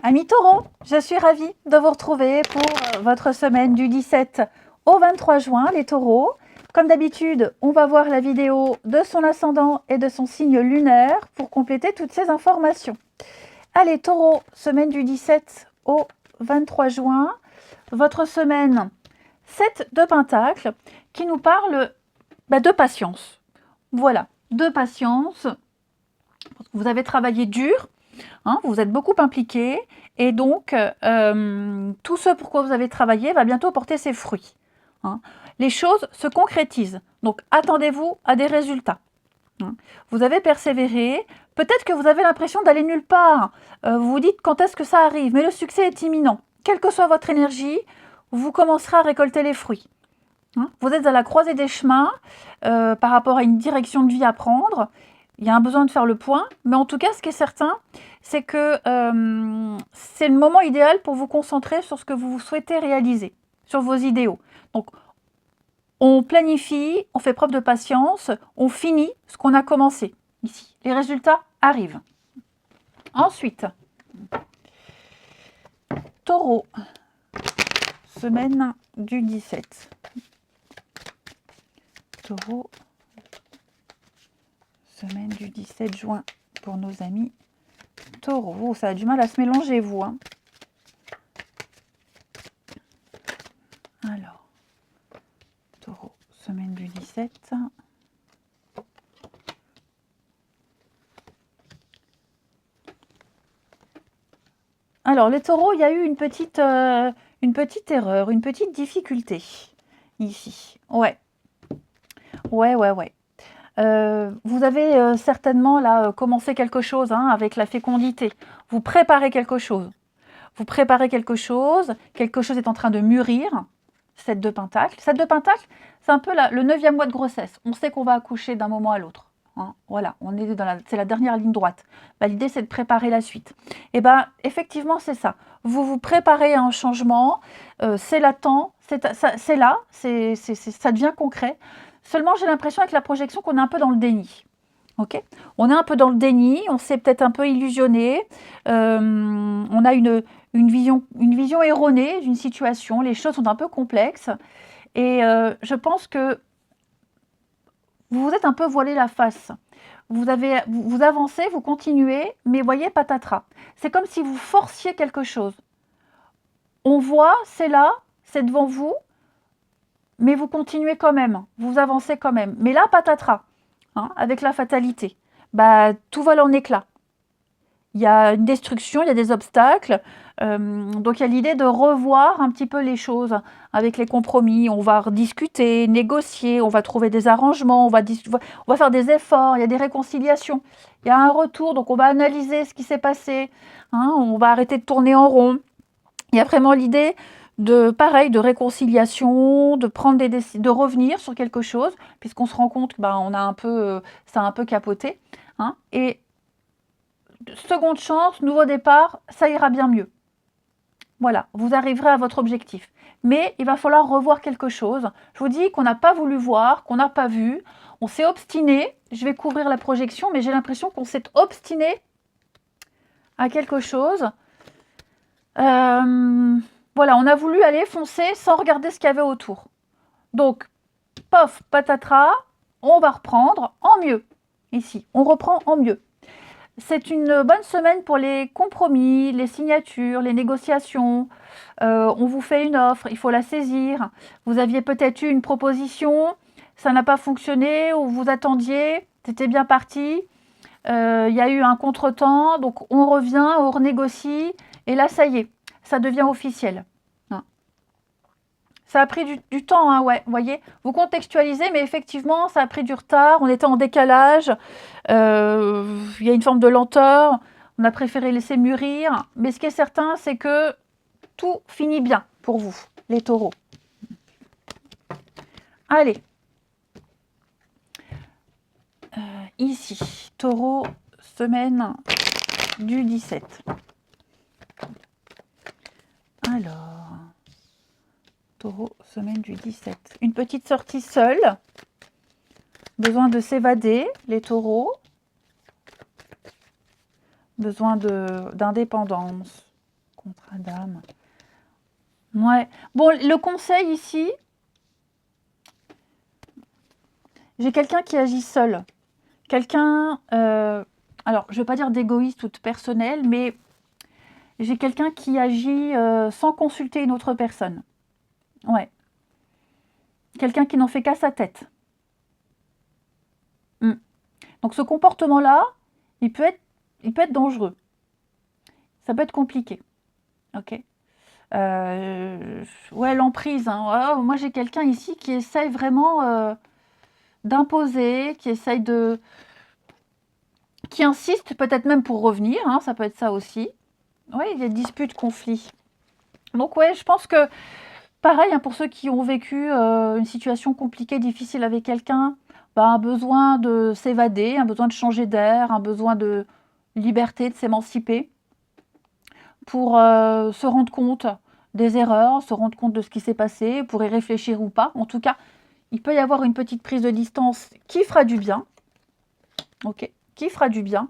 Amis taureaux, je suis ravie de vous retrouver pour votre semaine du 17 au 23 juin, les taureaux. Comme d'habitude, on va voir la vidéo de son ascendant et de son signe lunaire pour compléter toutes ces informations. Allez, taureaux, semaine du 17 au 23 juin, votre semaine 7 de Pentacle qui nous parle de patience. Voilà, de patience. Vous avez travaillé dur. Vous êtes beaucoup impliqué et donc tout ce pour quoi vous avez travaillé va bientôt porter ses fruits. Les choses se concrétisent, donc attendez-vous à des résultats. Vous avez persévéré, peut-être que vous avez l'impression d'aller nulle part, vous vous dites quand est-ce que ça arrive, mais le succès est imminent. Quelle que soit votre énergie, vous commencerez à récolter les fruits. Vous êtes à la croisée des chemins par rapport à une direction de vie à prendre. Il y a un besoin de faire le point, mais en tout cas, ce qui est certain, c'est que c'est le moment idéal pour vous concentrer sur ce que vous souhaitez réaliser, sur vos idéaux. Donc, on planifie, on fait preuve de patience, on finit ce qu'on a commencé ici. Les résultats arrivent. Ensuite, Taureau, semaine du 17. Taureau, semaine du 17 juin pour nos amis Taureau. Oh, ça a du mal à se mélanger, vous. Alors, Taureau, semaine du 17. Alors, les taureaux, il y a eu une petite erreur, une petite difficulté ici. Ouais. Vous avez certainement là commencé quelque chose avec la fécondité. Vous préparez quelque chose. Quelque chose est en train de mûrir. 7 de Pentacle. 7 de Pentacle, c'est un peu le 9e mois de grossesse. On sait qu'on va accoucher d'un moment à l'autre. Voilà, c'est la dernière ligne droite. L'idée, c'est de préparer la suite. Et effectivement, c'est ça. Vous vous préparez à un changement, c'est latent, c'est là, ça devient concret. Seulement, j'ai l'impression avec la projection qu'on est un peu dans le déni. Okay, on est un peu dans le déni, on s'est peut-être un peu illusionné, on a une vision erronée d'une situation, les choses sont un peu complexes et je pense que vous vous êtes un peu voilé la face. Vous avancez, vous continuez, mais voyez, patatras. C'est comme si vous forciez quelque chose. On voit, c'est là, c'est devant vous, mais vous continuez quand même, vous avancez quand même. Mais là, patatras. Avec la fatalité, tout vole en éclats. Il y a une destruction, il y a des obstacles. Donc il y a l'idée de revoir un petit peu les choses avec les compromis. On va rediscuter, négocier, on va trouver des arrangements, on va faire des efforts, il y a des réconciliations. Il y a un retour, donc on va analyser ce qui s'est passé. On va arrêter de tourner en rond. Il y a vraiment l'idée de réconciliation, de prendre de revenir sur quelque chose, puisqu'on se rend compte que ça a un peu capoté. Et seconde chance, nouveau départ, ça ira bien mieux. Voilà, vous arriverez à votre objectif. Mais il va falloir revoir quelque chose. Je vous dis qu'on n'a pas voulu voir, qu'on n'a pas vu. On s'est obstiné. Je vais couvrir la projection, mais j'ai l'impression qu'on s'est obstiné à quelque chose. Voilà, on a voulu aller foncer sans regarder ce qu'il y avait autour. Donc, pof, patatras, on va reprendre en mieux. Ici, on reprend en mieux. C'est une bonne semaine pour les compromis, les signatures, les négociations. On vous fait une offre, il faut la saisir. Vous aviez peut-être eu une proposition, ça n'a pas fonctionné, ou vous attendiez, c'était bien parti. Il y a eu un contretemps, donc on revient, on renégocie, et là, ça y est, ça devient officiel. Ça a pris du temps, ouais, vous voyez. Vous contextualisez, mais effectivement, ça a pris du retard. On était en décalage. Il y a une forme de lenteur. On a préféré laisser mûrir. Mais ce qui est certain, c'est que tout finit bien pour vous, les taureaux. Allez. Ici, taureau, semaine du 17. Alors... Taureau, semaine du 17. Une petite sortie seule. Besoin de s'évader, les taureaux. Besoin d'indépendance. Contre-dame. Ouais. Bon, le conseil ici, j'ai quelqu'un qui agit seul. Quelqu'un, alors je ne vais pas dire d'égoïste ou de personnel, mais j'ai quelqu'un qui agit sans consulter une autre personne. Ouais. Quelqu'un qui n'en fait qu'à sa tête. Donc ce comportement-là, il peut être dangereux. Ça peut être compliqué. Ok. Ouais, l'emprise. Hein. Oh, moi, j'ai quelqu'un ici qui essaye vraiment d'imposer, qui insiste peut-être même pour revenir. Hein, ça peut être ça aussi. Oui, il y a disputes, conflits. Donc ouais, je pense que pareil, hein, pour ceux qui ont vécu une situation compliquée, difficile avec quelqu'un, bah, un besoin de s'évader, un besoin de changer d'air, un besoin de liberté, de s'émanciper, pour se rendre compte des erreurs, se rendre compte de ce qui s'est passé, pour y réfléchir ou pas. En tout cas, il peut y avoir une petite prise de distance qui fera du bien. Ok, qui fera du bien.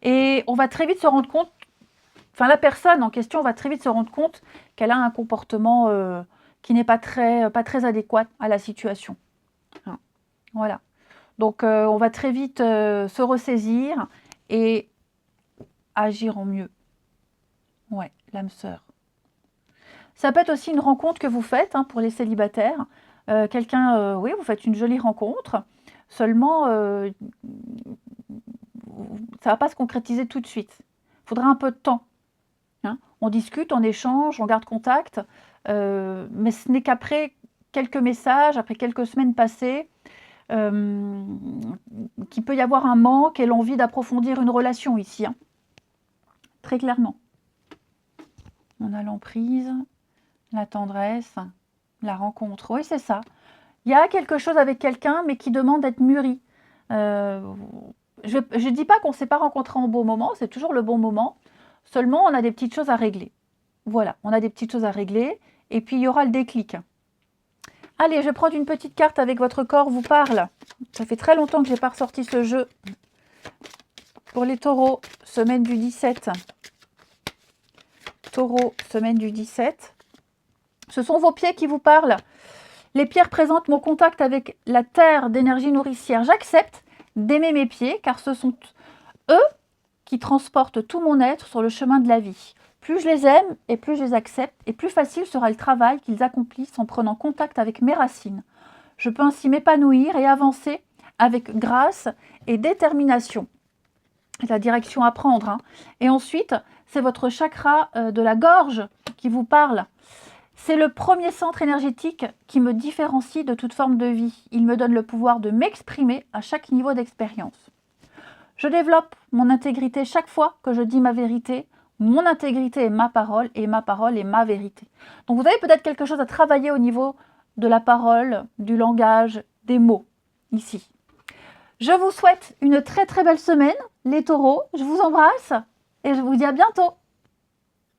Et on va très vite se rendre compte, enfin la personne en question va très vite se rendre compte qu'elle a un comportement qui n'est pas très adéquat à la situation. Hein. Voilà. Donc on va très vite se ressaisir et agir en mieux. Ouais, l'âme sœur. Ça peut être aussi une rencontre que vous faites hein, pour les célibataires. Quelqu'un, oui, vous faites une jolie rencontre, seulement ça ne va pas se concrétiser tout de suite. Il faudra un peu de temps. Hein. On discute, on échange, on garde contact, mais ce n'est qu'après quelques messages, après quelques semaines passées, qu'il peut y avoir un manque et l'envie d'approfondir une relation ici. Hein. Très clairement. On a l'emprise, la tendresse, la rencontre. Oui, c'est ça. Il y a quelque chose avec quelqu'un, mais qui demande d'être mûri. Je ne dis pas qu'on ne s'est pas rencontré en bon moment, c'est toujours le bon moment. Seulement, on a des petites choses à régler. Voilà, on a des petites choses à régler. Et puis, il y aura le déclic. Allez, je vais prendre une petite carte avec votre corps vous parle. Ça fait très longtemps que je n'ai pas ressorti ce jeu. Pour les taureaux, semaine du 17. Taureau, semaine du 17. Ce sont vos pieds qui vous parlent. Les pierres présentent mon contact avec la terre d'énergie nourricière. J'accepte d'aimer mes pieds car ce sont eux qui transportent tout mon être sur le chemin de la vie. Plus je les aime et plus je les accepte et plus facile sera le travail qu'ils accomplissent en prenant contact avec mes racines. Je peux ainsi m'épanouir et avancer avec grâce et détermination. C'est la direction à prendre. Hein. Et ensuite, c'est votre chakra de la gorge qui vous parle. C'est le premier centre énergétique qui me différencie de toute forme de vie. Il me donne le pouvoir de m'exprimer à chaque niveau d'expérience. Je développe mon intégrité chaque fois que je dis ma vérité. Mon intégrité est ma parole et ma parole est ma vérité. Donc vous avez peut-être quelque chose à travailler au niveau de la parole, du langage, des mots, ici. Je vous souhaite une très très belle semaine, les taureaux. Je vous embrasse et je vous dis à bientôt.